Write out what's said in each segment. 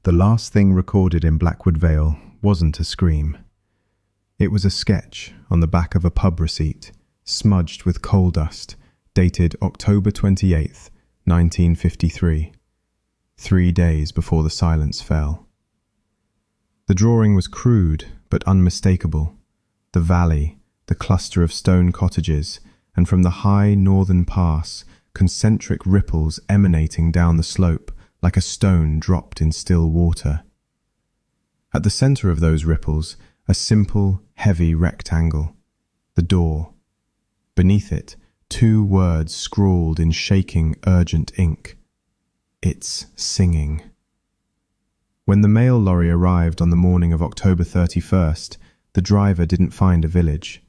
The last thing recorded in Blackwood Vale wasn't a scream. It was a sketch on the back of a pub receipt, smudged with coal dust, dated October 28th, 1953, 3 days before the silence fell. The drawing was crude but unmistakable. The valley, the cluster of stone cottages, and from the high northern pass, concentric ripples emanating down the slope like a stone dropped in still water. At the centre of those ripples, a simple, heavy rectangle, the door. Beneath it, 2 words scrawled in shaking, urgent ink. It's singing. When the mail lorry arrived on the morning of October 31st, the driver didn't find a village.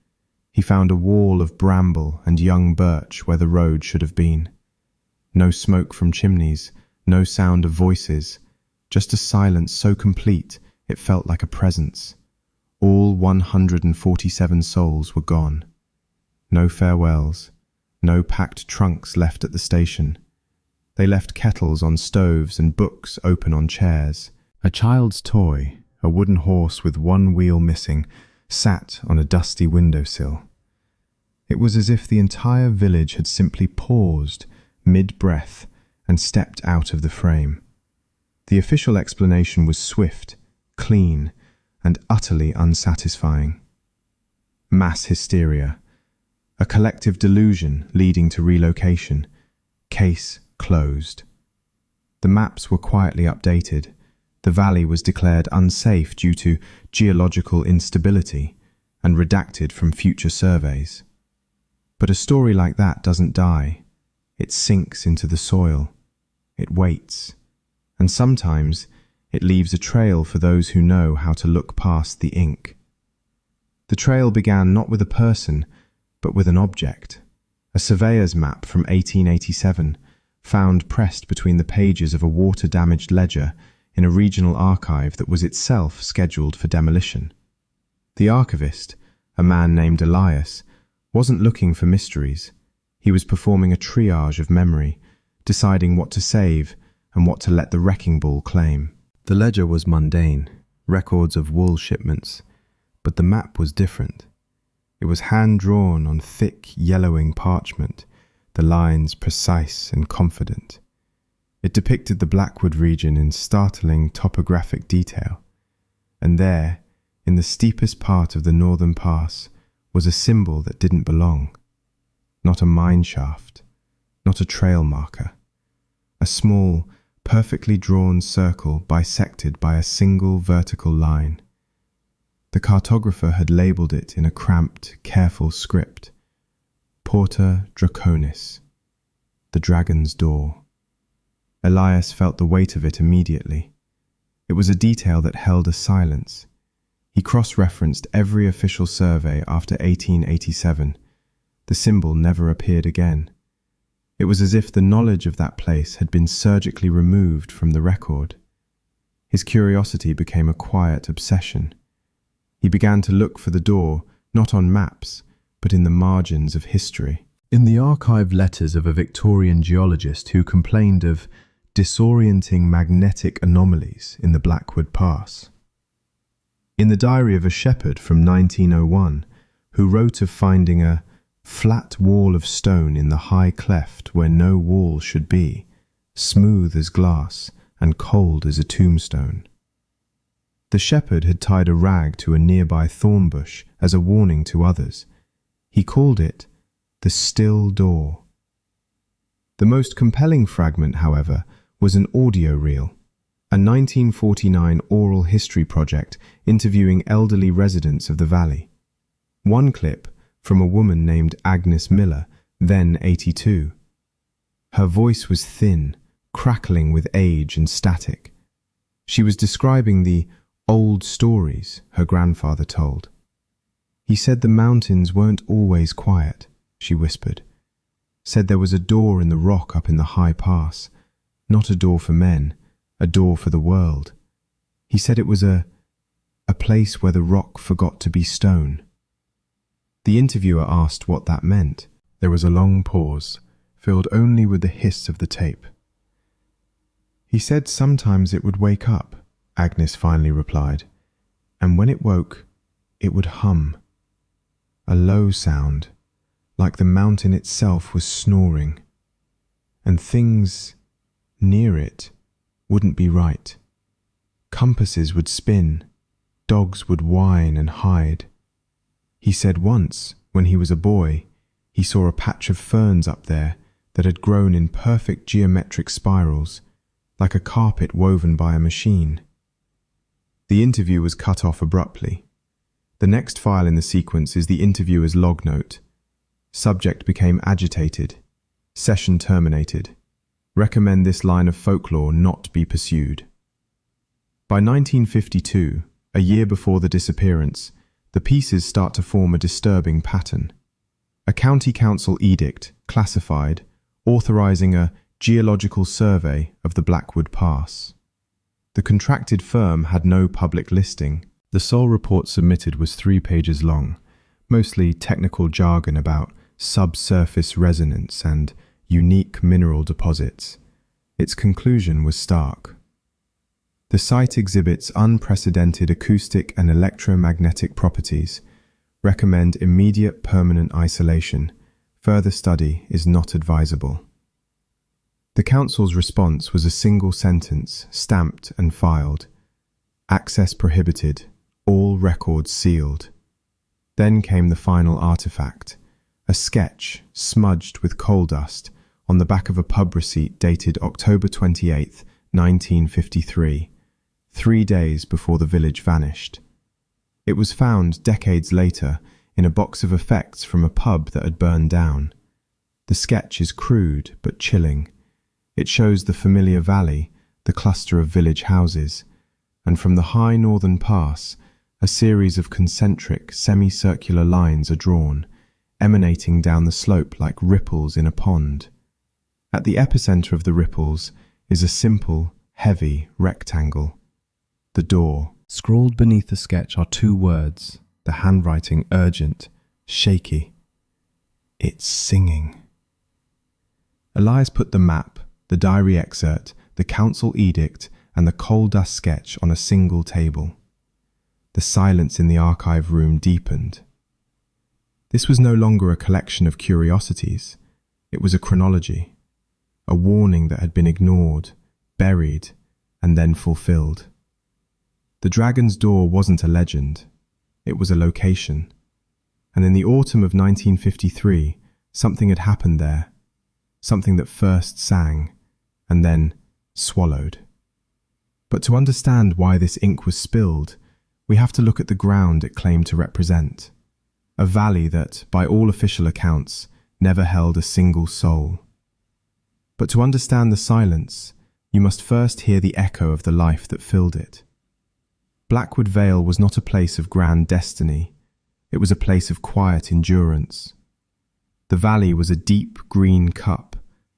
He found a wall of bramble and young birch where the road should have been. No smoke from chimneys, no sound of voices, just a silence so complete it felt like a presence. All 147 souls were gone. No farewells, no packed trunks left at the station. They left kettles on stoves and books open on chairs. A child's toy, a wooden horse with 1 wheel missing, sat on a dusty windowsill. It was as if the entire village had simply paused mid-breath and stepped out of the frame. The official explanation was swift, clean, and utterly unsatisfying. Mass hysteria. A collective delusion leading to relocation. Case closed. The maps were quietly updated. The valley was declared unsafe due to geological instability and redacted from future surveys. But a story like that doesn't die. It sinks into the soil. It waits. And sometimes it leaves a trail for those who know how to look past the ink. The trail began not with a person, but with an object. A surveyor's map from 1887, found pressed between the pages of a water-damaged ledger in a regional archive that was itself scheduled for demolition. The archivist, a man named Elias, wasn't looking for mysteries. He was performing a triage of memory, deciding what to save and what to let the wrecking ball claim. The ledger was mundane, records of wool shipments, but the map was different. It was hand-drawn on thick, yellowing parchment, the lines precise and confident. It depicted the Blackwood region in startling topographic detail, and there, in the steepest part of the northern pass, was a symbol that didn't belong. Not a mine shaft, not a trail marker. A small, perfectly drawn circle bisected by a single vertical line. The cartographer had labelled it in a cramped, careful script. Porta Draconis, the dragon's door. Elias felt the weight of it immediately. It was a detail that held a silence. He cross-referenced every official survey after 1887. The symbol never appeared again. It was as if the knowledge of that place had been surgically removed from the record. His curiosity became a quiet obsession. He began to look for the door, not on maps, but in the margins of history. In the archived letters of a Victorian geologist who complained of disorienting magnetic anomalies in the Blackwood Pass. In the diary of a shepherd from 1901, who wrote of finding a flat wall of stone in the high cleft where no wall should be, smooth as glass and cold as a tombstone. The shepherd had tied a rag to a nearby thorn bush as a warning to others. He called it the still door. The most compelling fragment, however, was an audio reel, a 1949 oral history project interviewing elderly residents of the valley. One clip from a woman named Agnes Miller, then 82. Her voice was thin, crackling with age and static. She was describing the old stories her grandfather told. He said the mountains weren't always quiet, she whispered. Said there was a door in the rock up in the high pass, not a door for men, a door for the world. He said it was a place where the rock forgot to be stone. The interviewer asked what that meant. There was a long pause, filled only with the hiss of the tape. He said sometimes it would wake up, Agnes finally replied. And when it woke, it would hum. A low sound, like the mountain itself was snoring. And things near it wouldn't be right. Compasses would spin, dogs would whine and hide. He said once, when he was a boy, he saw a patch of ferns up there that had grown in perfect geometric spirals, like a carpet woven by a machine. The interview was cut off abruptly. The next file in the sequence is the interviewer's log note. Subject became agitated. Session terminated. Recommend this line of folklore not be pursued. By 1952, a year before the disappearance, the pieces start to form a disturbing pattern. A county council edict, classified, authorizing a geological survey of the Blackwood Pass. The contracted firm had no public listing. The sole report submitted was 3 pages long, mostly technical jargon about subsurface resonance and unique mineral deposits. Its conclusion was stark. The site exhibits unprecedented acoustic and electromagnetic properties. Recommend immediate permanent isolation. Further study is not advisable. The council's response was a single sentence, stamped and filed. Access prohibited. All records sealed. Then came the final artifact, a sketch smudged with coal dust on the back of a pub receipt dated October 28, 1953, 3 days before the village vanished. It was found decades later in a box of effects from a pub that had burned down. The sketch is crude but chilling. It shows the familiar valley, the cluster of village houses, and from the high northern pass, a series of concentric, semicircular lines are drawn, emanating down the slope like ripples in a pond. At the epicenter of the ripples is a simple, heavy rectangle. The door. Scrawled beneath the sketch are 2 words, the handwriting urgent, shaky. It's singing. Elias put the map, the diary excerpt, the council edict, and the coal dust sketch on a single table. The silence in the archive room deepened. This was no longer a collection of curiosities. It was a chronology, a warning that had been ignored, buried, and then fulfilled. The Dragon's Door wasn't a legend. It was a location. And in the autumn of 1953, something had happened there. Something that first sang, and then swallowed. But to understand why this ink was spilled, we have to look at the ground it claimed to represent. A valley that, by all official accounts, never held a single soul. But to understand the silence, you must first hear the echo of the life that filled it. Blackwood Vale was not a place of grand destiny. It was a place of quiet endurance. The valley was a deep green cup,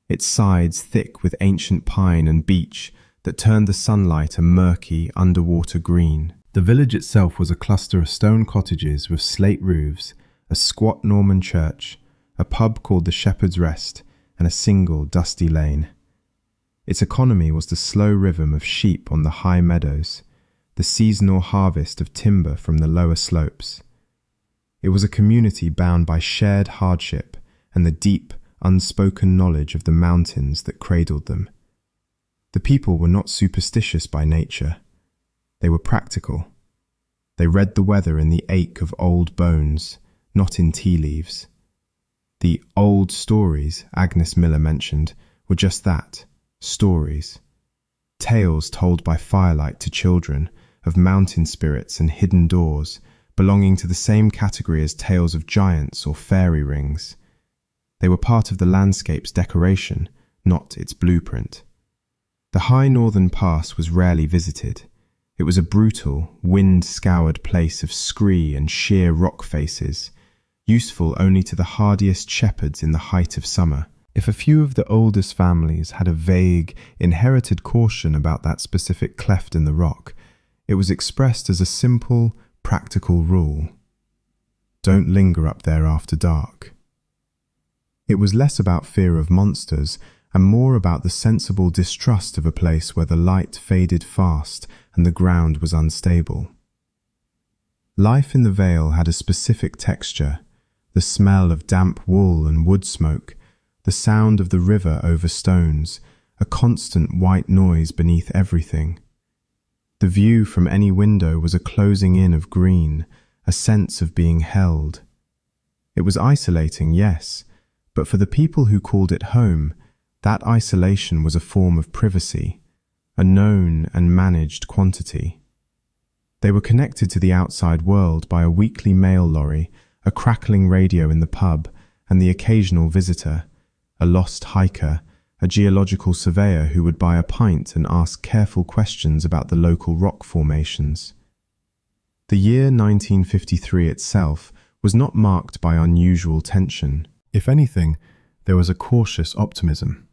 its sides thick with ancient pine and beech that turned the sunlight a murky underwater green. The village itself was a cluster of stone cottages with slate roofs, a squat Norman church, a pub called the Shepherd's Rest, and a single dusty lane. Its economy was the slow rhythm of sheep on the high meadows, the seasonal harvest of timber from the lower slopes. It was a community bound by shared hardship and the deep, unspoken knowledge of the mountains that cradled them. The people were not superstitious by nature. They were practical. They read the weather in the ache of old bones, not in tea leaves. The old stories Agnes Miller mentioned were just that, stories. Tales told by firelight to children of mountain spirits and hidden doors, belonging to the same category as tales of giants or fairy rings. They were part of the landscape's decoration, not its blueprint. The high northern pass was rarely visited. It was a brutal, wind-scoured place of scree and sheer rock faces, useful only to the hardiest shepherds in the height of summer. If a few of the oldest families had a vague, inherited caution about that specific cleft in the rock, it was expressed as a simple, practical rule. Don't linger up there after dark. It was less about fear of monsters and more about the sensible distrust of a place where the light faded fast and the ground was unstable. Life in the Vale had a specific texture: the smell of damp wool and wood smoke, the sound of the river over stones, a constant white noise beneath everything. The view from any window was a closing in of green, a sense of being held. It was isolating, yes, but for the people who called it home, that isolation was a form of privacy, a known and managed quantity. They were connected to the outside world by a weekly mail lorry, a crackling radio in the pub, and the occasional visitor, a lost hiker, a geological surveyor who would buy a pint and ask careful questions about the local rock formations. The year 1953 itself was not marked by unusual tension. If anything, there was a cautious optimism.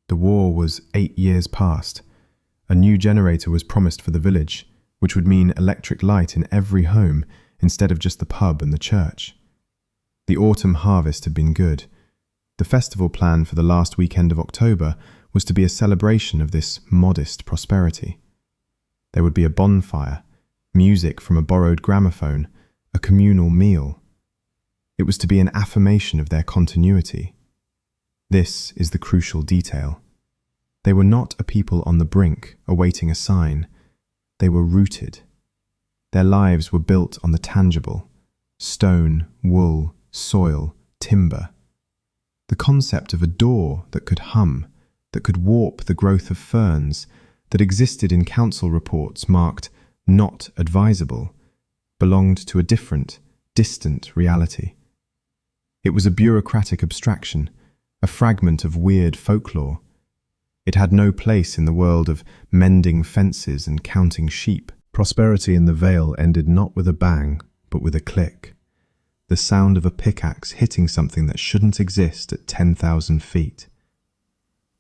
The war was 8 years past. A new generator was promised for the village, which would mean electric light in every home instead of just the pub and the church. The autumn harvest had been good. The festival planned for the last weekend of October was to be a celebration of this modest prosperity. There would be a bonfire, music from a borrowed gramophone, a communal meal. It was to be an affirmation of their continuity. This is the crucial detail. They were not a people on the brink, awaiting a sign. They were rooted. Their lives were built on the tangible: stone, wool, soil, timber. The concept of a door that could hum, that could warp the growth of ferns, that existed in council reports marked "not advisable," belonged to a different, distant reality. It was a bureaucratic abstraction, a fragment of weird folklore. It had no place in the world of mending fences and counting sheep. Prosperity in the Vale ended not with a bang, but with a click. The sound of a pickaxe hitting something that shouldn't exist at 10,000 feet.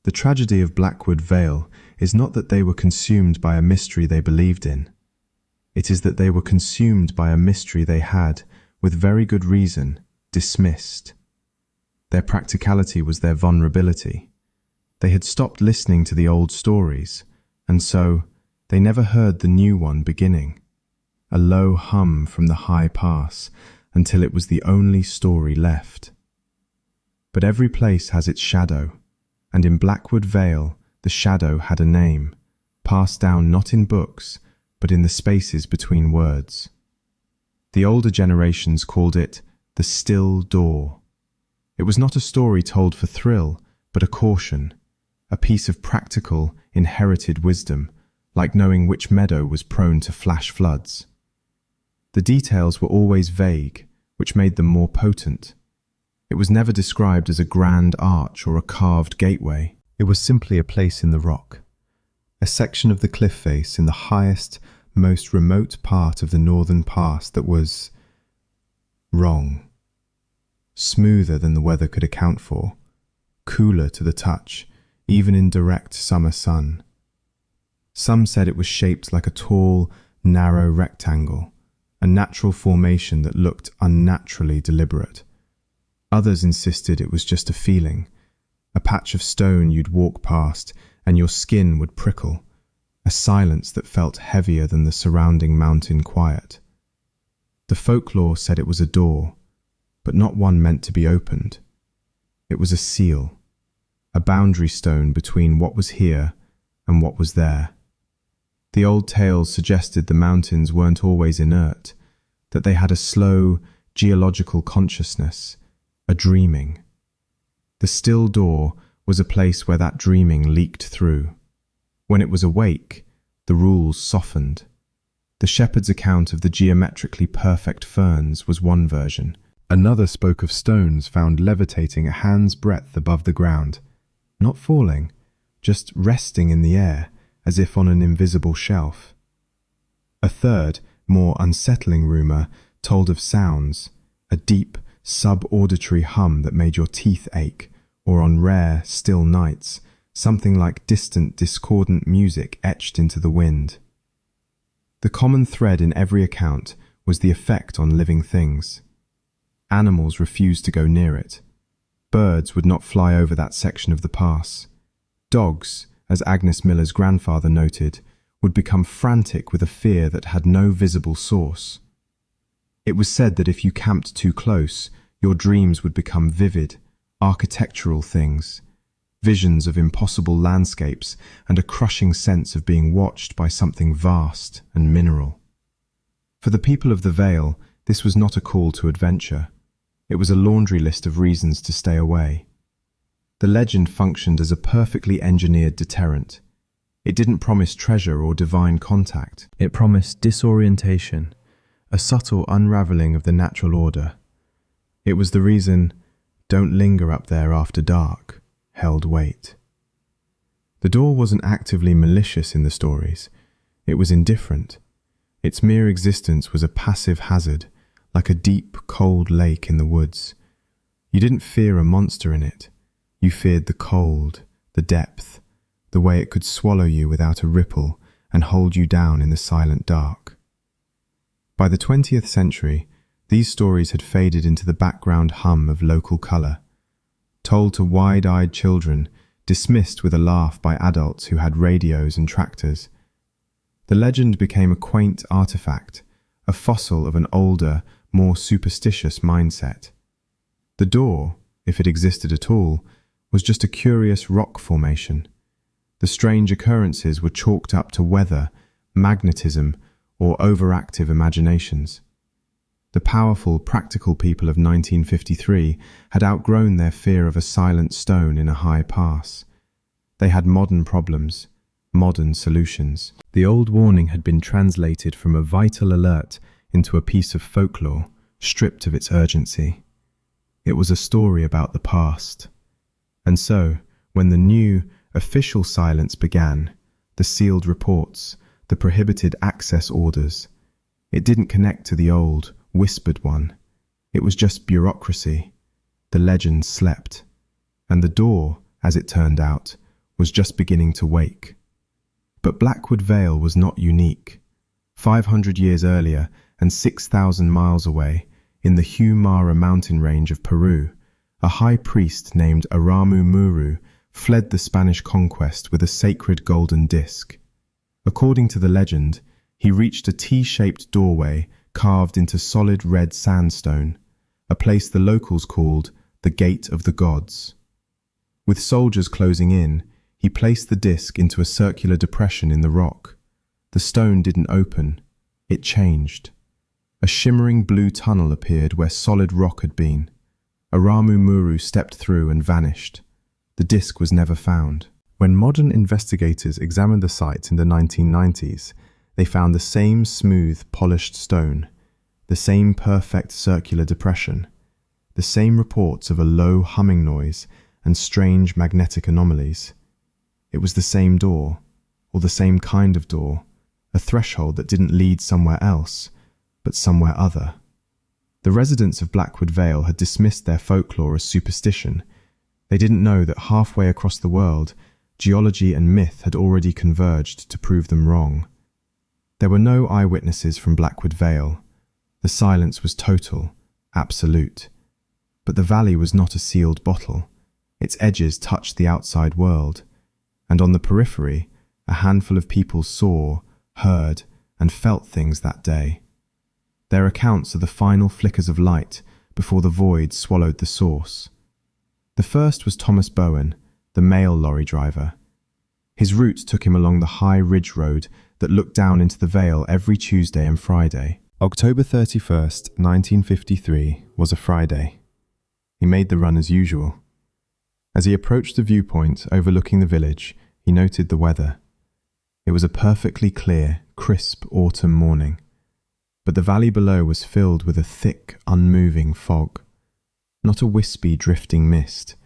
The tragedy of Blackwood Vale is not that they were consumed by a mystery they believed in. It is that they were consumed by a mystery they had, with very good reason, dismissed. Their practicality was their vulnerability. They had stopped listening to the old stories, and so they never heard the new one beginning, a low hum from the high pass, until it was the only story left. But every place has its shadow, and in Blackwood Vale the shadow had a name, passed down not in books, but in the spaces between words. The older generations called it the still door. It was not a story told for thrill, but a caution, a piece of practical, inherited wisdom, like knowing which meadow was prone to flash floods. The details were always vague, which made them more potent. It was never described as a grand arch or a carved gateway. It was simply a place in the rock, a section of the cliff face in the highest, most remote part of the northern pass that was wrong. Smoother than the weather could account for, cooler to the touch, even in direct summer sun. Some said it was shaped like a tall, narrow rectangle, a natural formation that looked unnaturally deliberate. Others insisted it was just a feeling, a patch of stone you'd walk past and your skin would prickle, a silence that felt heavier than the surrounding mountain quiet. The folklore said it was a door, but not one meant to be opened. It was a seal, a boundary stone between what was here and what was there. The old tales suggested the mountains weren't always inert, that they had a slow, geological consciousness, a dreaming. The still door was a place where that dreaming leaked through. When it was awake, the rules softened. The shepherd's account of the geometrically perfect ferns was one version. Another spoke of stones found levitating a hand's breadth above the ground, not falling, just resting in the air, as if on an invisible shelf. A third, more unsettling rumour told of sounds, a deep, sub-auditory hum that made your teeth ache, or on rare, still nights, something like distant, discordant music etched into the wind. The common thread in every account was the effect on living things. Animals refused to go near it. Birds would not fly over that section of the pass. Dogs, as Agnes Miller's grandfather noted, would become frantic with a fear that had no visible source. It was said that if you camped too close, your dreams would become vivid, architectural things, visions of impossible landscapes and a crushing sense of being watched by something vast and mineral. For the people of the Vale, this was not a call to adventure. It was a laundry list of reasons to stay away. The legend functioned as a perfectly engineered deterrent. It didn't promise treasure or divine contact. It promised disorientation, a subtle unraveling of the natural order. It was the reason "don't linger up there after dark" held weight. The door wasn't actively malicious in the stories. It was indifferent. Its mere existence was a passive hazard, like a deep, cold lake in the woods. You didn't fear a monster in it. You feared the cold, the depth, the way it could swallow you without a ripple and hold you down in the silent dark. By the 20th century, these stories had faded into the background hum of local colour, told to wide-eyed children, dismissed with a laugh by adults who had radios and tractors. The legend became a quaint artifact, a fossil of an older, more superstitious mindset. The door, if it existed at all, was just a curious rock formation. The strange occurrences were chalked up to weather, magnetism, or overactive imaginations. The powerful, practical people of 1953 had outgrown their fear of a silent stone in a high pass. They had modern problems, modern solutions. The old warning had been translated from a vital alert into a piece of folklore, stripped of its urgency. It was a story about the past. And so, when the new, official silence began, the sealed reports, the prohibited access orders, it didn't connect to the old, whispered one. It was just bureaucracy. The legend slept. And the door, as it turned out, was just beginning to wake. But Blackwood Vale was not unique. 500 years earlier and 6,000 miles away, in the Humara mountain range of Peru, a high priest named Aramu Muru fled the Spanish conquest with a sacred golden disc. According to the legend, he reached a T-shaped doorway carved into solid red sandstone, a place the locals called the Gate of the Gods. With soldiers closing in, he placed the disc into a circular depression in the rock. The stone didn't open, it changed. A shimmering blue tunnel appeared where solid rock had been. Aramu Muru stepped through and vanished. The disc was never found. When modern investigators examined the site in the 1990s, they found the same smooth, polished stone, the same perfect circular depression, the same reports of a low humming noise and strange magnetic anomalies. It was the same door, or the same kind of door, a threshold that didn't lead somewhere else, but somewhere other. The residents of Blackwood Vale had dismissed their folklore as superstition. They didn't know that halfway across the world, geology and myth had already converged to prove them wrong. There were no eyewitnesses from Blackwood Vale. The silence was total, absolute. But the valley was not a sealed bottle. Its edges touched the outside world. And on the periphery, a handful of people saw, heard, and felt things that day. Their accounts are the final flickers of light before the void swallowed the source. The first was Thomas Bowen, the mail lorry driver. His route took him along the high ridge road that looked down into the Vale every Tuesday and Friday. October 31st, 1953 was a Friday. He made the run as usual. As he approached the viewpoint overlooking the village, he noted the weather. It was a perfectly clear, crisp autumn morning, but the valley below was filled with a thick, unmoving fog. Not a wispy, drifting mist.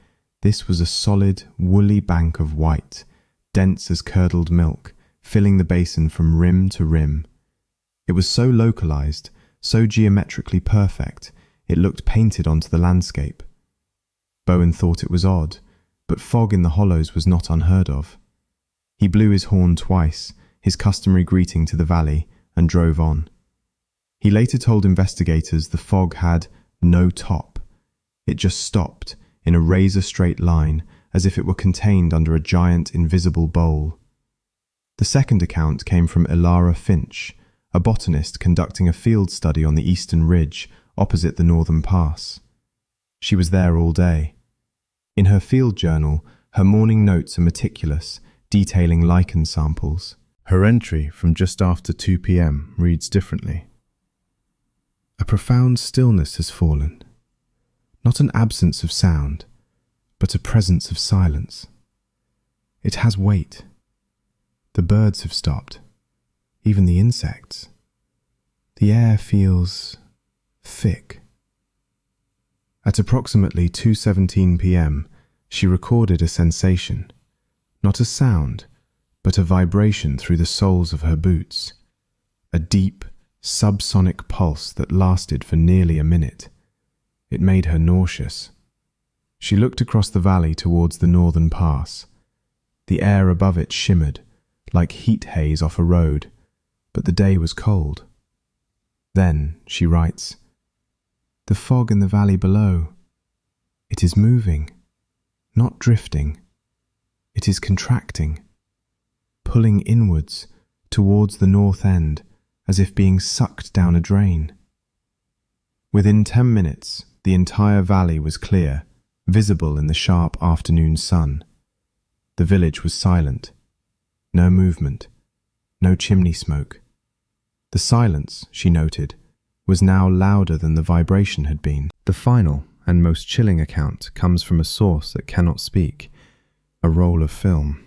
This was a solid, woolly bank of white, dense as curdled milk, filling the basin from rim to rim. It was so localized, so geometrically perfect, it looked painted onto the landscape. Bowen thought it was odd, but fog in the hollows was not unheard of. He blew his horn twice, his customary greeting to the valley, and drove on. He later told investigators the fog had no top. It just stopped in a razor-straight line, as if it were contained under a giant invisible bowl. The second account came from Ilara Finch, a botanist conducting a field study on the eastern ridge opposite the northern pass. She was there all day. In her field journal, her morning notes are meticulous, detailing lichen samples. Her entry from just after 2 p.m. reads differently. A profound stillness has fallen. Not an absence of sound, but a presence of silence. It has weight. The birds have stopped, even the insects. The air feels thick. At approximately 2:17 p.m., she recorded a sensation, not a sound, but a vibration through the soles of her boots, a deep, subsonic pulse that lasted for nearly a minute. It made her nauseous. She looked across the valley towards the northern pass. The air above it shimmered, like heat haze off a road, but the day was cold. Then, she writes, "The fog in the valley below, it is moving, not drifting. It is contracting, pulling inwards towards the north end, as if being sucked down a drain." Within 10 minutes, the entire valley was clear, visible in the sharp afternoon sun. The village was silent. No movement, no chimney smoke. The silence, she noted, was now louder than the vibration had been. The final and most chilling account comes from a source that cannot speak, a roll of film.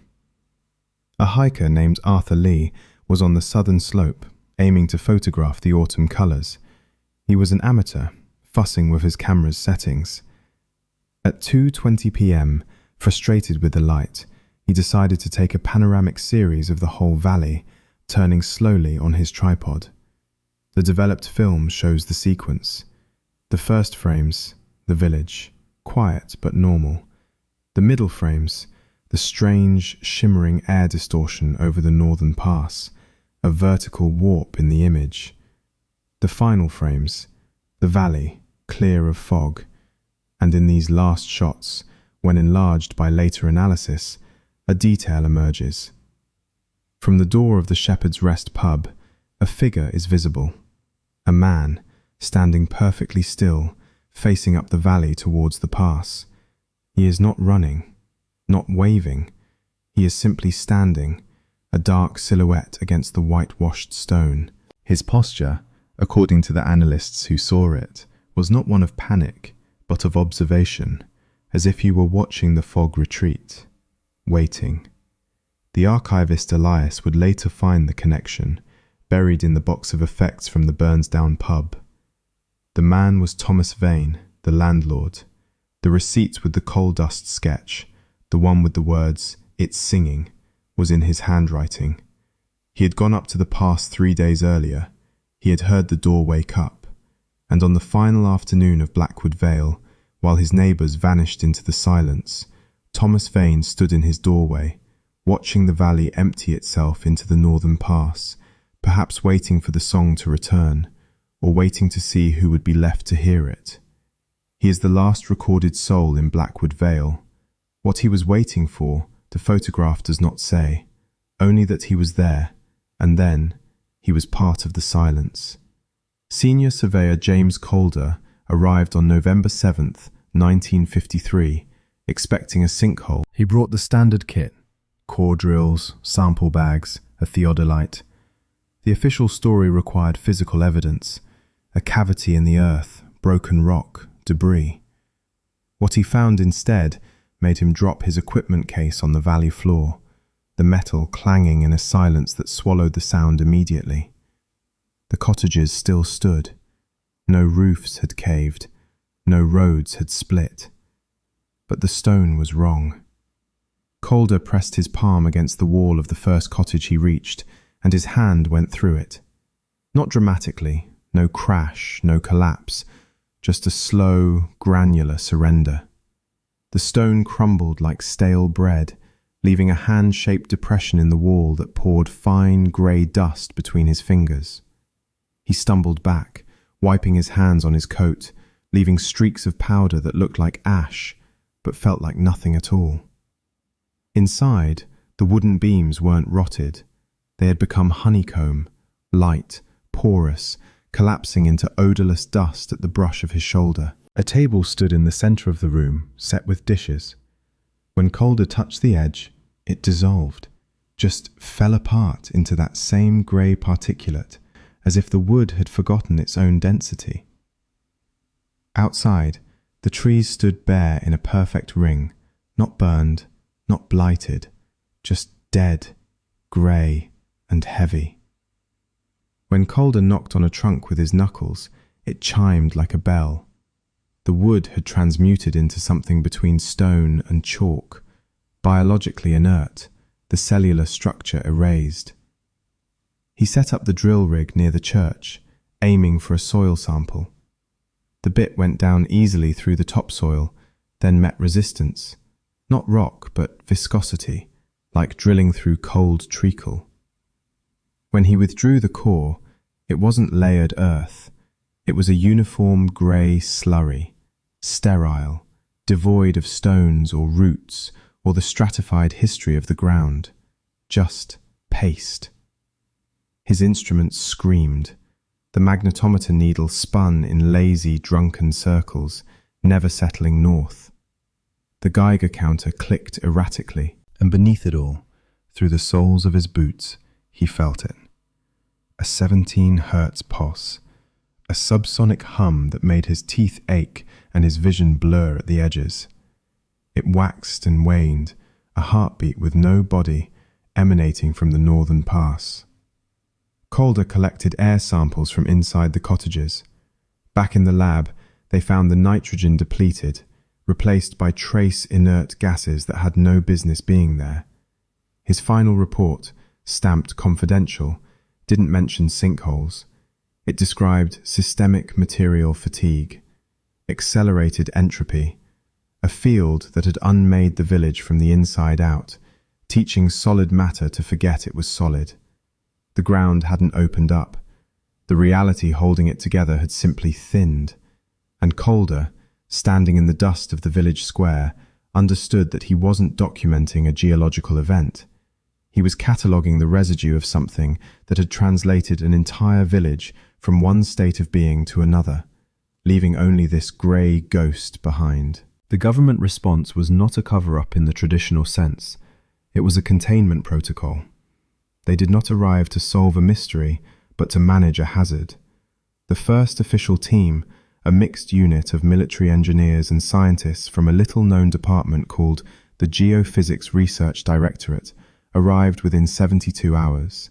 A hiker named Arthur Lee was on the southern slope, aiming to photograph the autumn colours. He was an amateur, fussing with his camera's settings. At 2:20 p.m., frustrated with the light, he decided to take a panoramic series of the whole valley, turning slowly on his tripod. The developed film shows the sequence. The first frames, the village, quiet but normal. The middle frames, the strange, shimmering air distortion over the northern pass, a vertical warp in the image. The final frames, the valley, clear of fog. And in these last shots, when enlarged by later analysis, a detail emerges. From the door of the Shepherd's Rest pub, a figure is visible. A man, standing perfectly still, facing up the valley towards the pass. He is not running, not waving. He is simply standing, a dark silhouette against the whitewashed stone. His posture, according to the analysts who saw it, was not one of panic, but of observation, as if he were watching the fog retreat, waiting. The archivist Elias would later find the connection, buried in the box of effects from the Burnsdown pub. The man was Thomas Vane, the landlord. The receipt with the coal dust sketch, the one with the words, "It's singing," was in his handwriting. He had gone up to the pass 3 days earlier. He had heard the door wake up. And on the final afternoon of Blackwood Vale, while his neighbours vanished into the silence, Thomas Vane stood in his doorway, watching the valley empty itself into the northern pass, perhaps waiting for the song to return, or waiting to see who would be left to hear it. He is the last recorded soul in Blackwood Vale. What he was waiting for, the photograph does not say, only that he was there, and then he was part of the silence. Senior surveyor James Calder arrived on November 7th, 1953, expecting a sinkhole. He brought the standard kit, core drills, sample bags, a theodolite. The official story required physical evidence, a cavity in the earth, broken rock, debris. What he found instead made him drop his equipment case on the valley floor, the metal clanging in a silence that swallowed the sound immediately. The cottages still stood. No roofs had caved, no roads had split. But the stone was wrong. Calder pressed his palm against the wall of the first cottage he reached, and his hand went through it. Not dramatically, no crash, no collapse, just a slow, granular surrender. The stone crumbled like stale bread, leaving a hand-shaped depression in the wall that poured fine grey dust between his fingers. He stumbled back, wiping his hands on his coat, leaving streaks of powder that looked like ash, but felt like nothing at all. Inside, the wooden beams weren't rotted, They had become honeycomb, light, porous, collapsing into odorless dust at the brush of his shoulder. A table stood in the center of the room, set with dishes. When Calder touched the edge, it dissolved, just fell apart into that same grey particulate, as if the wood had forgotten its own density. Outside, the trees stood bare in a perfect ring, not burned, not blighted, just dead, grey and heavy. When Calder knocked on a trunk with his knuckles, it chimed like a bell. The wood had transmuted into something between stone and chalk, biologically inert, the cellular structure erased. He set up the drill rig near the church, aiming for a soil sample. The bit went down easily through the topsoil, then met resistance. Not rock, but viscosity, like drilling through cold treacle. When he withdrew the core, it wasn't layered earth. It was a uniform grey slurry, sterile, devoid of stones or roots or the stratified history of the ground. Just paste. His instruments screamed. The magnetometer needle spun in lazy, drunken circles, never settling north. The Geiger counter clicked erratically, and beneath it all, through the soles of his boots, he felt it. A 17 hertz pulse, a subsonic hum that made his teeth ache and his vision blur at the edges. It waxed and waned, a heartbeat with no body, emanating from the northern pass. Calder collected air samples from inside the cottages. Back in the lab, they found the nitrogen depleted, replaced by trace inert gases that had no business being there. His final report, stamped confidential, didn't mention sinkholes. It described systemic material fatigue, accelerated entropy, a field that had unmade the village from the inside out, teaching solid matter to forget it was solid. The ground hadn't opened up. The reality holding it together had simply thinned. And Calder, standing in the dust of the village square, understood that he wasn't documenting a geological event. He was cataloguing the residue of something that had translated an entire village from one state of being to another, leaving only this grey ghost behind. The government response was not a cover-up in the traditional sense. It was a containment protocol. They did not arrive to solve a mystery, but to manage a hazard. The first official team, a mixed unit of military engineers and scientists from a little-known department called the Geophysics Research Directorate, arrived within 72 hours.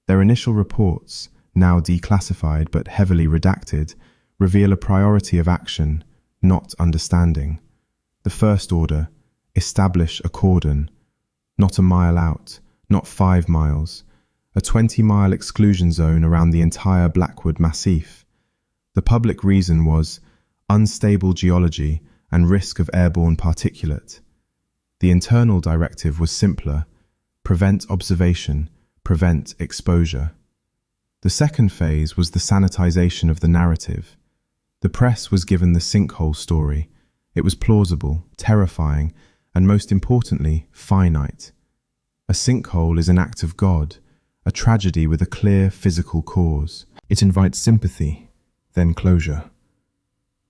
Their initial reports, now declassified but heavily redacted, reveal a priority of action, not understanding. The first order: establish a cordon, not a mile out, not 5 miles, a 20-mile exclusion zone around the entire Blackwood Massif. The public reason was unstable geology and risk of airborne particulate. The internal directive was simpler: prevent observation, prevent exposure. The second phase was the sanitization of the narrative. The press was given the sinkhole story. It was plausible, terrifying, and most importantly, finite. A sinkhole is an act of God, a tragedy with a clear physical cause. It invites sympathy, then closure.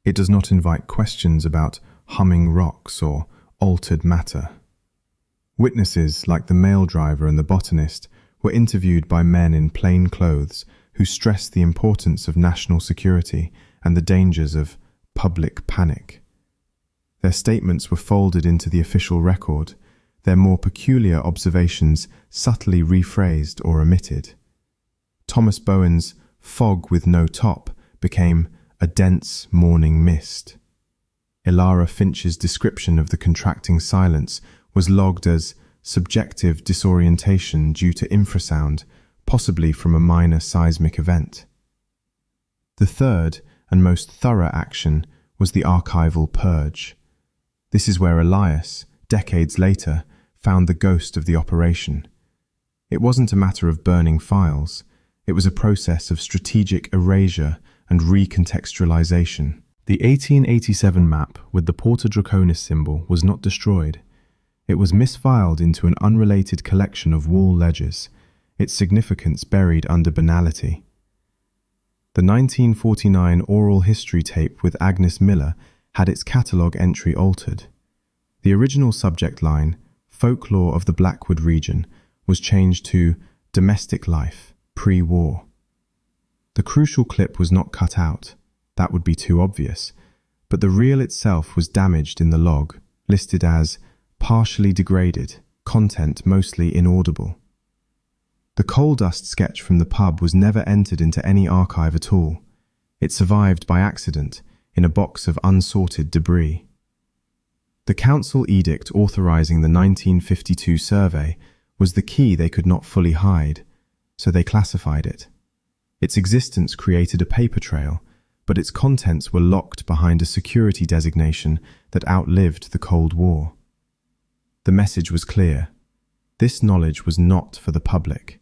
It does not invite questions about humming rocks or altered matter. Witnesses, like the mail driver and the botanist, were interviewed by men in plain clothes who stressed the importance of national security and the dangers of public panic. Their statements were folded into the official record, their more peculiar observations subtly rephrased or omitted. Thomas Bowen's fog with no top became a dense morning mist. Ilara Finch's description of the contracting silence was logged as subjective disorientation due to infrasound, possibly from a minor seismic event. The third and most thorough action was the archival purge. This is where Elias, decades later, found the ghost of the operation. It wasn't a matter of burning files. It was a process of strategic erasure and recontextualization. The 1887 map with the Porta Draconis symbol was not destroyed. It was misfiled into an unrelated collection of wall ledgers. its significance buried under banality. The 1949 oral history tape with Agnes Miller had its catalogue entry altered. The original subject line, Folklore of the Blackwood region, was changed to Domestic Life, Pre-War. The crucial clip was not cut out, that would be too obvious, but the reel itself was damaged in the log, listed as partially degraded, content mostly inaudible. The coal dust sketch from the pub was never entered into any archive at all. It survived by accident in a box of unsorted debris. The council edict authorizing the 1952 survey was the key they could not fully hide, so they classified it. Its existence created a paper trail, but its contents were locked behind a security designation that outlived the Cold War. The message was clear. This knowledge was not for the public.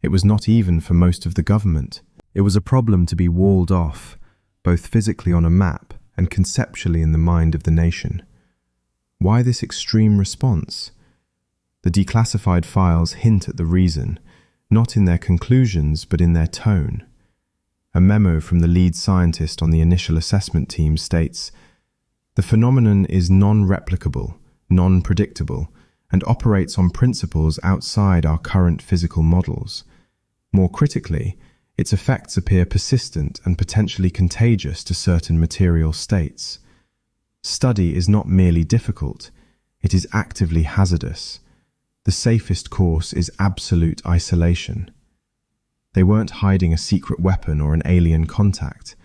It was not even for most of the government. It was a problem to be walled off, both physically on a map and conceptually in the mind of the nation. Why this extreme response? The declassified files hint at the reason, not in their conclusions but in their tone. A memo from the lead scientist on the initial assessment team states, "The phenomenon is non-replicable, non-predictable, and operates on principles outside our current physical models. More critically, its effects appear persistent and potentially contagious to certain material states. Study is not merely difficult, it is actively hazardous. The safest course is absolute isolation." They weren't hiding a secret weapon or an alien contact.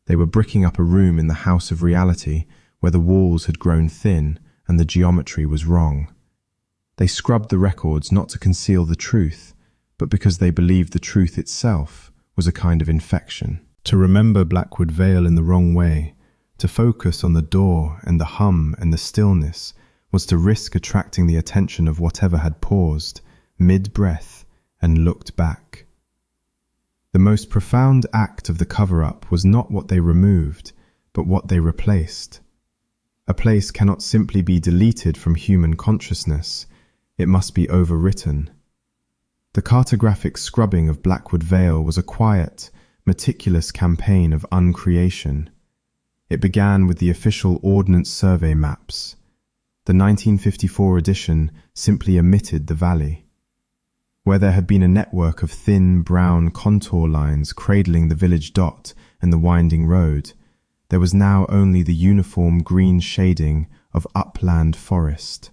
They were bricking up a room in the house of reality where the walls had grown thin and the geometry was wrong. They scrubbed the records not to conceal the truth, but because they believed the truth itself was a kind of infection. To remember Blackwood Vale in the wrong way, to focus on the door and the hum and the stillness, was to risk attracting the attention of whatever had paused, mid-breath, and looked back. The most profound act of the cover-up was not what they removed, but what they replaced. A place cannot simply be deleted from human consciousness, it must be overwritten. The cartographic scrubbing of Blackwood Vale was a quiet, meticulous campaign of uncreation. It began with the official Ordnance Survey maps. The 1954 edition simply omitted the valley. Where there had been a network of thin, brown contour lines cradling the village dot and the winding road, there was now only the uniform green shading of upland forest.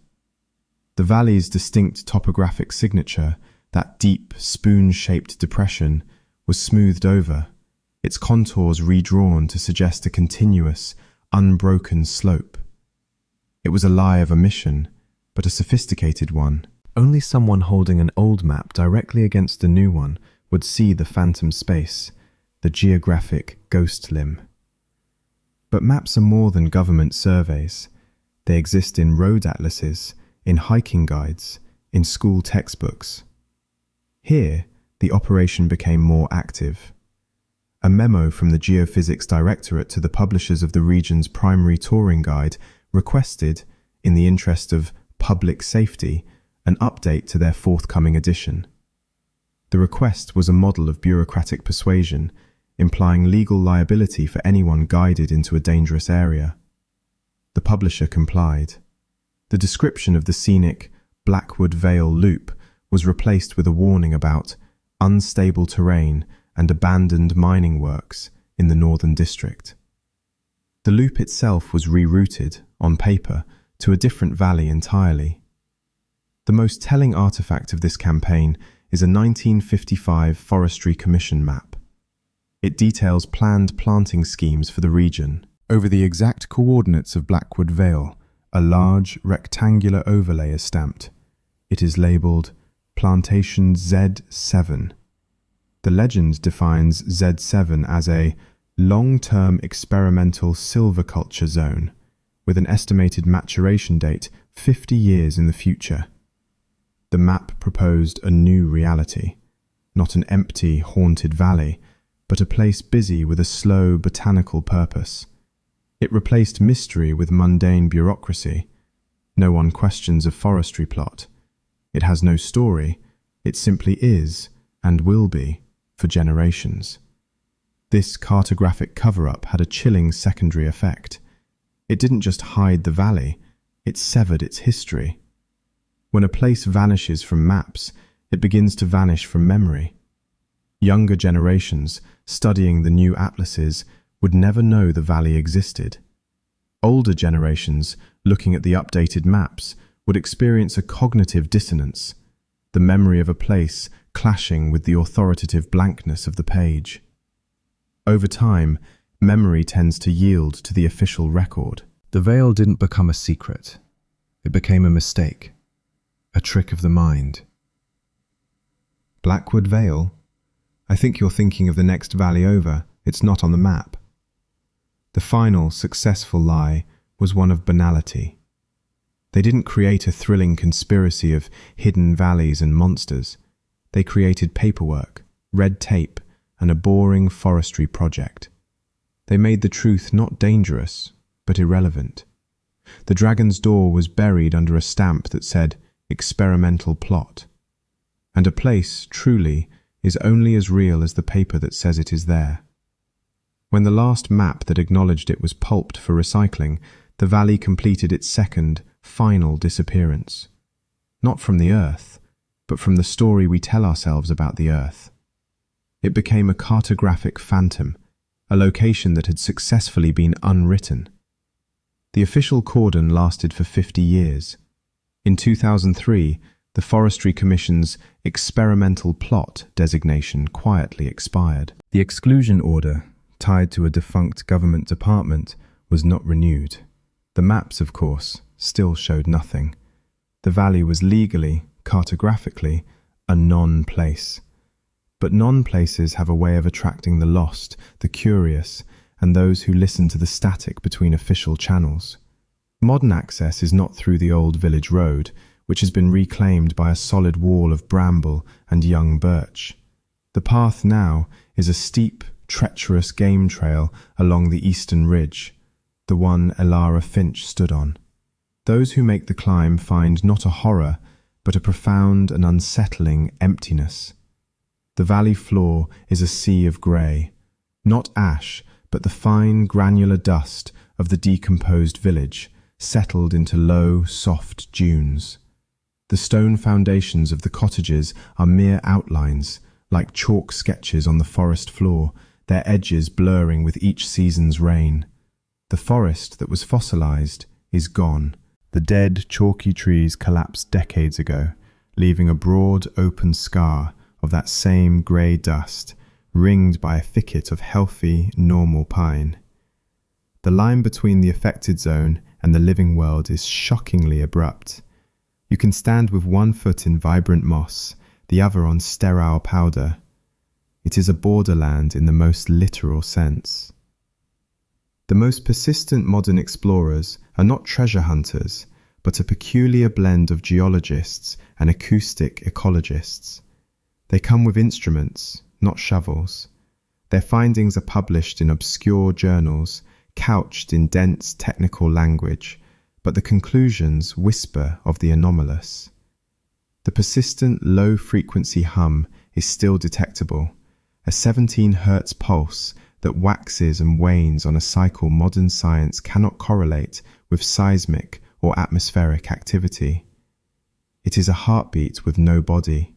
The valley's distinct topographic signature, that deep, spoon-shaped depression, was smoothed over, its contours redrawn to suggest a continuous, unbroken slope. It was a lie of omission, but a sophisticated one. Only someone holding an old map directly against the new one would see the phantom space, the geographic ghost limb. But maps are more than government surveys. They exist in road atlases, in hiking guides, in school textbooks. Here, the operation became more active. A memo from the Geophysics Directorate to the publishers of the region's primary touring guide requested, in the interest of public safety, an update to their forthcoming edition. The request was a model of bureaucratic persuasion, implying legal liability for anyone guided into a dangerous area. The publisher complied. The description of the scenic Blackwood Vale loop was replaced with a warning about unstable terrain and abandoned mining works in the northern district. The loop itself was rerouted, on paper, to a different valley entirely. The most telling artifact of this campaign is a 1955 Forestry Commission map. It details planned planting schemes for the region. Over the exact coordinates of Blackwood Vale, a large rectangular overlay is stamped. It is labelled Plantation Z7. The legend defines Z7 as a long-term experimental silviculture zone, with an estimated maturation date 50 years in the future. The map proposed a new reality, not an empty, haunted valley, but a place busy with a slow, botanical purpose. It replaced mystery with mundane bureaucracy. No one questions a forestry plot. It has no story, It simply is, and will be, for generations. This cartographic cover-up had a chilling secondary effect. It didn't just hide the valley, it severed its history. When a place vanishes from maps, it begins to vanish from memory. Younger generations, studying the new atlases, would never know the valley existed. Older generations, looking at the updated maps, would experience a cognitive dissonance, the memory of a place clashing with the authoritative blankness of the page. Over time, memory tends to yield to the official record. The Vale didn't become a secret. It became a mistake, a trick of the mind. Blackwood Vale? I think you're thinking of the next valley over. It's not on the map. The final, successful lie was one of banality. They didn't create a thrilling conspiracy of hidden valleys and monsters. They created paperwork, red tape, and a boring forestry project. They made the truth not dangerous, but irrelevant. The Dragon's Door was buried under a stamp that said, "Experimental plot." And a place, truly, is only as real as the paper that says it is there. When the last map that acknowledged it was pulped for recycling, the valley completed its second, final disappearance. Not from the earth, but from the story we tell ourselves about the earth. It became a cartographic phantom, a location that had successfully been unwritten. The official cordon lasted for 50 years. In 2003, the Forestry Commission's experimental plot designation quietly expired. The exclusion order, tied to a defunct government department, was not renewed. The maps, of course, still showed nothing. The valley was legally, cartographically, a non-place. But non-places have a way of attracting the lost, the curious, and those who listen to the static between official channels. Modern access is not through the old village road, which has been reclaimed by a solid wall of bramble and young birch. The path now is a steep, treacherous game trail along the eastern ridge, the one Elara Finch stood on. Those who make the climb find not a horror, but a profound and unsettling emptiness. The valley floor is a sea of grey, not ash, but the fine, granular dust of the decomposed village, settled into low, soft dunes. The stone foundations of the cottages are mere outlines, like chalk sketches on the forest floor, their edges blurring with each season's rain. The forest that was fossilized is gone. The dead, chalky trees collapsed decades ago, leaving a broad, open scar of that same grey dust, ringed by a thicket of healthy, normal pine. The line between the affected zone and the living world is shockingly abrupt. You can stand with one foot in vibrant moss, the other on sterile powder. It is a borderland in the most literal sense. The most persistent modern explorers are not treasure hunters, but a peculiar blend of geologists and acoustic ecologists. They come with instruments, not shovels. Their findings are published in obscure journals, couched in dense technical language, but the conclusions whisper of the anomalous. The persistent low-frequency hum is still detectable, a 17 Hz pulse that waxes and wanes on a cycle modern science cannot correlate with seismic or atmospheric activity. It is a heartbeat with no body.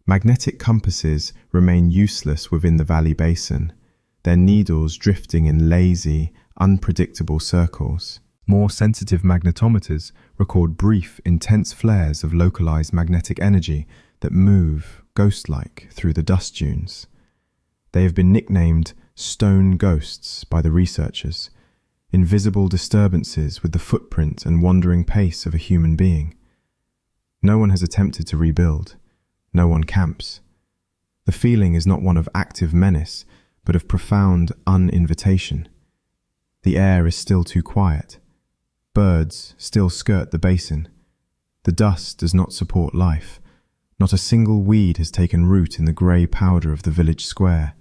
Magnetic compasses remain useless within the valley basin, their needles drifting in lazy, unpredictable circles. More sensitive magnetometers record brief, intense flares of localized magnetic energy that move, ghost-like, through the dust dunes. They have been nicknamed stone ghosts by the researchers, invisible disturbances with the footprint and wandering pace of a human being. No one has attempted to rebuild. No one camps. The feeling is not one of active menace, but of profound uninvitation. The air is still too quiet. Birds still skirt the basin. The dust does not support life. Not a single weed has taken root in the grey powder of the village square.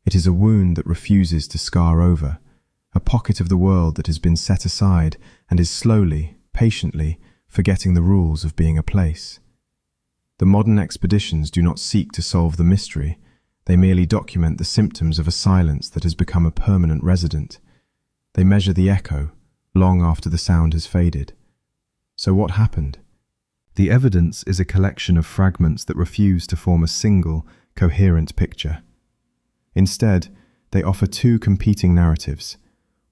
It is a wound that refuses to scar over, a pocket of the world that has been set aside and is slowly, patiently, forgetting the rules of being a place. The modern expeditions do not seek to solve the mystery, they merely document the symptoms of a silence that has become a permanent resident. They measure the echo, long after the sound has faded. So what happened? The evidence is a collection of fragments that refuse to form a single, coherent picture. Instead, they offer two competing narratives,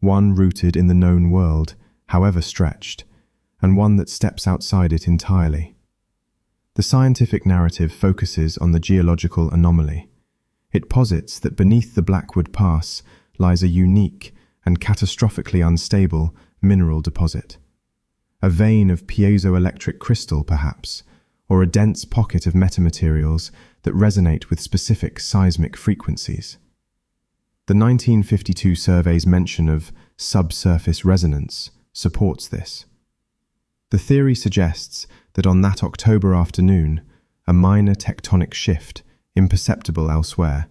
one rooted in the known world, however stretched, and one that steps outside it entirely. The scientific narrative focuses on the geological anomaly. It posits that beneath the Blackwood Pass lies a unique and catastrophically unstable mineral deposit. A vein of piezoelectric crystal, perhaps, or a dense pocket of metamaterials that resonate with specific seismic frequencies. The 1952 survey's mention of subsurface resonance supports this. The theory suggests that on that October afternoon, a minor tectonic shift, imperceptible elsewhere,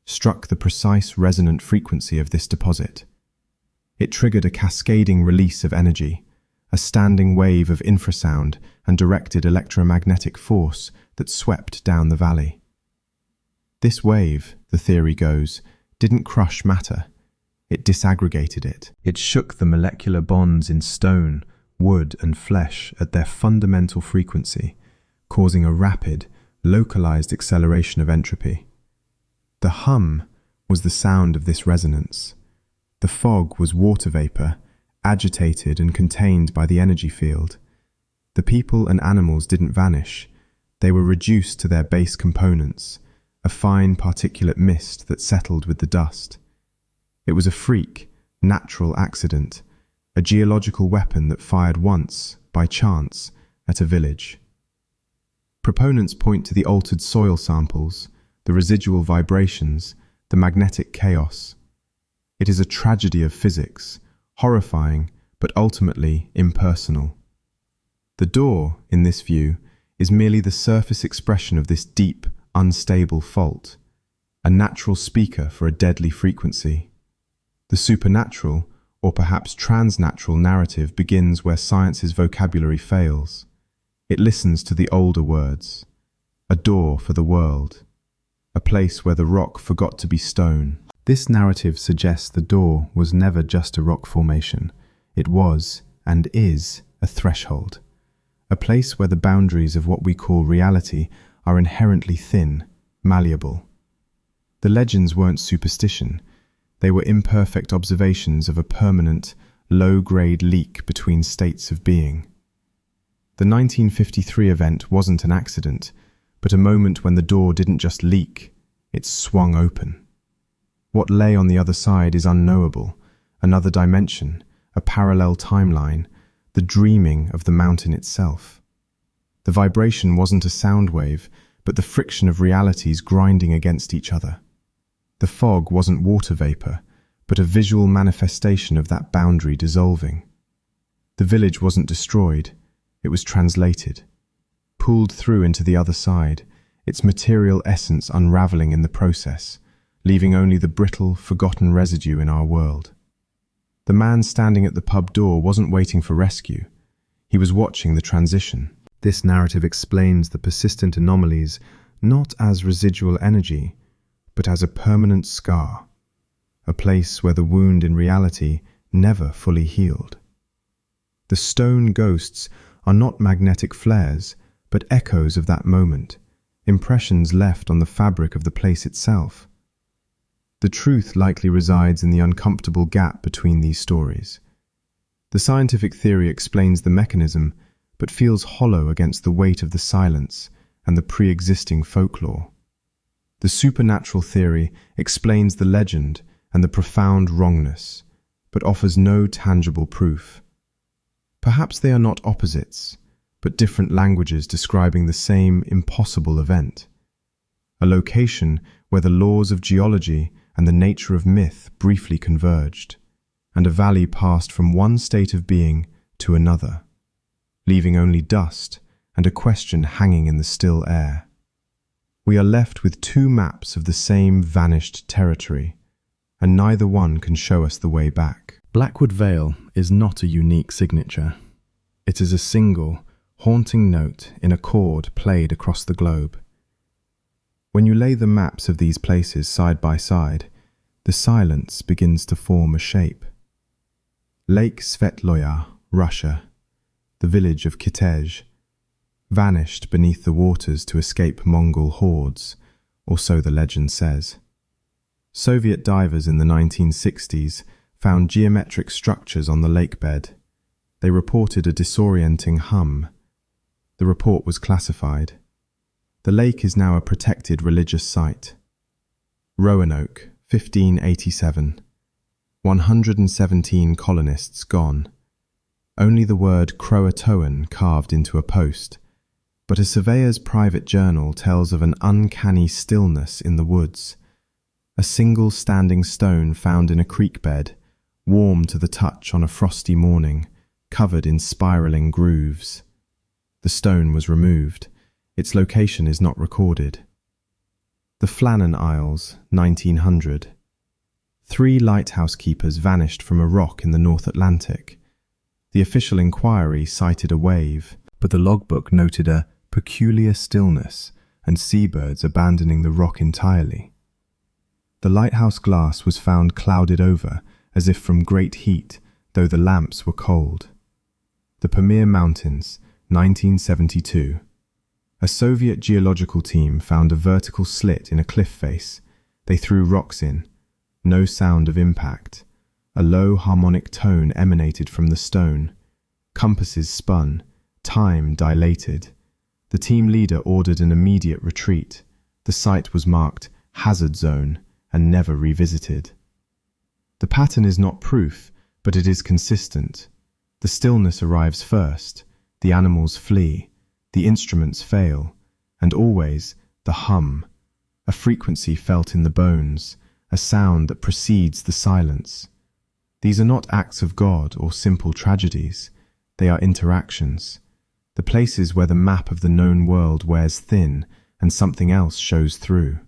struck the precise resonant frequency of this deposit. It triggered a cascading release of energy, a standing wave of infrasound and directed electromagnetic force that swept down the valley. This wave, the theory goes, didn't crush matter, it disaggregated it. It shook the molecular bonds in stone, wood and flesh at their fundamental frequency, causing a rapid, localized acceleration of entropy. The hum was the sound of this resonance. The fog was water vapor, agitated and contained by the energy field. The people and animals didn't vanish. They were reduced to their base components, a fine particulate mist that settled with the dust. It was a freak, natural accident, a geological weapon that fired once, by chance, at a village. Proponents point to the altered soil samples, the residual vibrations, the magnetic chaos. It is a tragedy of physics, horrifying, but ultimately impersonal. The door, in this view, is merely the surface expression of this deep, unstable fault, a natural speaker for a deadly frequency. The supernatural, or perhaps transnatural narrative begins where science's vocabulary fails. It listens to the older words, a door for the world, a place where the rock forgot to be stone. This narrative suggests the door was never just a rock formation. It was, and is, a threshold, a place where the boundaries of what we call reality are inherently thin, malleable. The legends weren't superstition. They were imperfect observations of a permanent, low-grade leak between states of being. The 1953 event wasn't an accident, but a moment when the door didn't just leak, it swung open. What lay on the other side is unknowable, another dimension, a parallel timeline, the dreaming of the mountain itself. The vibration wasn't a sound wave, but the friction of realities grinding against each other. The fog wasn't water vapor, but a visual manifestation of that boundary dissolving. The village wasn't destroyed, it was translated, pulled through into the other side, its material essence unraveling in the process, leaving only the brittle, forgotten residue in our world. The man standing at the pub door wasn't waiting for rescue. He was watching the transition. This narrative explains the persistent anomalies not as residual energy, but as a permanent scar, a place where the wound in reality never fully healed. The stone ghosts are not magnetic flares, but echoes of that moment, impressions left on the fabric of the place itself. The truth likely resides in the uncomfortable gap between these stories. The scientific theory explains the mechanism, but feels hollow against the weight of the silence and the pre-existing folklore. The supernatural theory explains the legend and the profound wrongness, but offers no tangible proof. Perhaps they are not opposites, but different languages describing the same impossible event. A location where the laws of geology and the nature of myth briefly converged, and a valley passed from one state of being to another, leaving only dust and a question hanging in the still air. We are left with two maps of the same vanished territory, and neither one can show us the way back. Blackwood Vale is not a unique signature. It is a single, haunting note in a chord played across the globe. When you lay the maps of these places side by side, the silence begins to form a shape. Lake Svetloya, Russia, the village of Kitezh, vanished beneath the waters to escape Mongol hordes, or so the legend says. Soviet divers in the 1960s found geometric structures on the lake bed. They reported a disorienting hum. The report was classified. The lake is now a protected religious site. Roanoke, 1587. 117 colonists gone. Only the word Croatoan carved into a post, but a surveyor's private journal tells of an uncanny stillness in the woods. A single standing stone found in a creek bed, warm to the touch on a frosty morning, covered in spiraling grooves. The stone was removed. Its location is not recorded. The Flannan Isles, 1900. 3 lighthouse keepers vanished from a rock in the North Atlantic. The official inquiry cited a wave, but the logbook noted a peculiar stillness and seabirds abandoning the rock entirely. The lighthouse glass was found clouded over, as if from great heat, though the lamps were cold. The Pamir Mountains, 1972. A Soviet geological team found a vertical slit in a cliff face. They threw rocks in. No sound of impact. A low harmonic tone emanated from the stone. Compasses spun. Time dilated. The team leader ordered an immediate retreat. The site was marked hazard zone and never revisited. The pattern is not proof, but it is consistent. The stillness arrives first, the animals flee, the instruments fail, and always the hum, a frequency felt in the bones, a sound that precedes the silence. These are not acts of God or simple tragedies. They are interactions, the places where the map of the known world wears thin and something else shows through.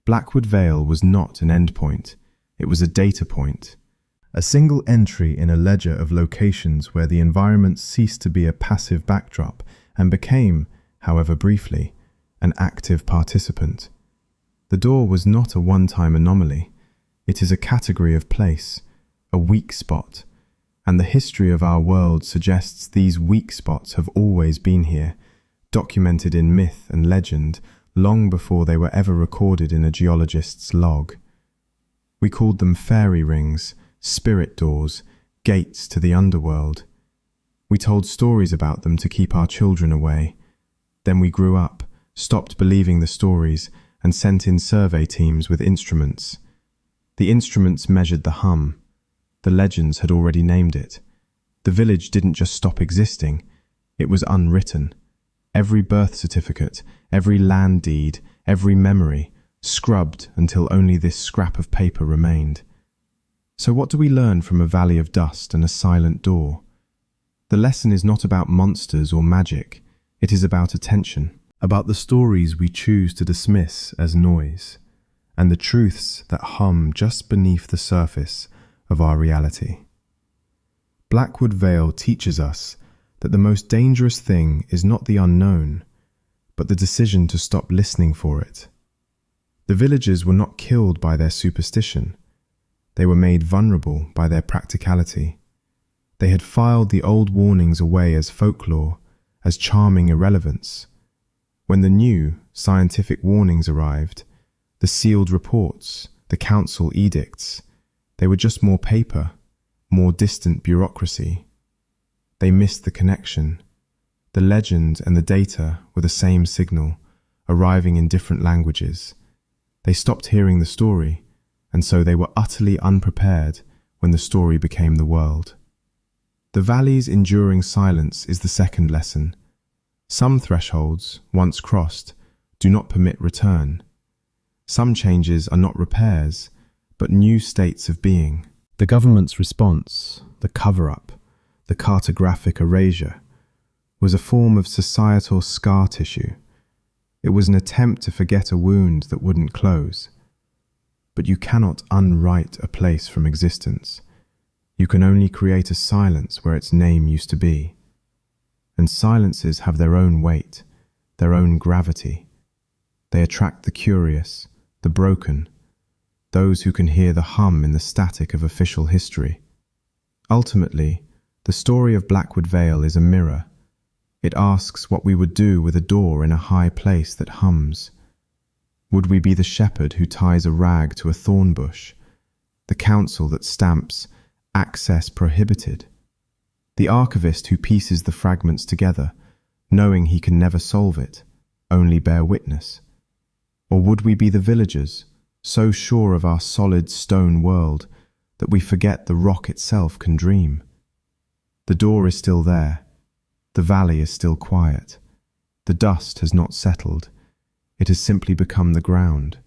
Blackwood Vale was not an endpoint, it was a data point. A single entry in a ledger of locations where the environment ceased to be a passive backdrop and became, however briefly, an active participant. The door was not a one-time anomaly. It is a category of place, a weak spot, and the history of our world suggests these weak spots have always been here, documented in myth and legend long before they were ever recorded in a geologist's log. We called them fairy rings, spirit doors, gates to the underworld. We told stories about them to keep our children away. Then we grew up, stopped believing the stories, and sent in survey teams with instruments. The instruments measured the hum. The legends had already named it. The village didn't just stop existing, it was unwritten. Every birth certificate, every land deed, every memory, scrubbed until only this scrap of paper remained. So what do we learn from a valley of dust and a silent door? The lesson is not about monsters or magic, it is about attention, about the stories we choose to dismiss as noise, and the truths that hum just beneath the surface of our reality. Blackwood Vale teaches us that the most dangerous thing is not the unknown, but the decision to stop listening for it. The villagers were not killed by their superstition. They were made vulnerable by their practicality. They had filed the old warnings away as folklore, as charming irrelevance. When the new, scientific warnings arrived, the sealed reports, the council edicts, they were just more paper, more distant bureaucracy. They missed the connection. The legend and the data were the same signal, arriving in different languages. They stopped hearing the story, and so they were utterly unprepared when the story became the world. The valley's enduring silence is the second lesson. Some thresholds, once crossed, do not permit return. Some changes are not repairs, but new states of being. The government's response, the cover-up, the cartographic erasure, was a form of societal scar tissue. It was an attempt to forget a wound that wouldn't close. But you cannot unwrite a place from existence. You can only create a silence where its name used to be. And silences have their own weight, their own gravity. They attract the curious, the broken, those who can hear the hum in the static of official history. Ultimately, the story of Blackwood Vale is a mirror. It asks what we would do with a door in a high place that hums. Would we be the shepherd who ties a rag to a thorn bush, the council that stamps access prohibited, the archivist who pieces the fragments together, knowing he can never solve it, only bear witness? Or would we be the villagers, so sure of our solid stone world that we forget the rock itself can dream? The door is still there. The valley is still quiet. The dust has not settled. It has simply become the ground.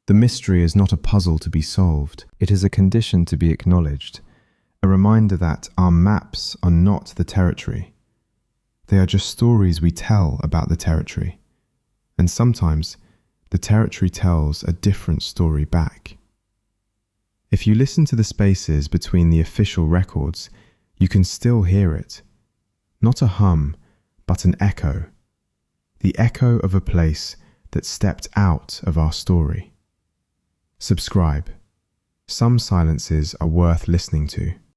The mystery is not a puzzle to be solved. It is a condition to be acknowledged, a reminder that our maps are not the territory. They are just stories we tell about the territory. And sometimes, the territory tells a different story back. If you listen to the spaces between the official records, you can still hear it. Not a hum, but an echo. The echo of a place that stepped out of our story. Subscribe. Some silences are worth listening to.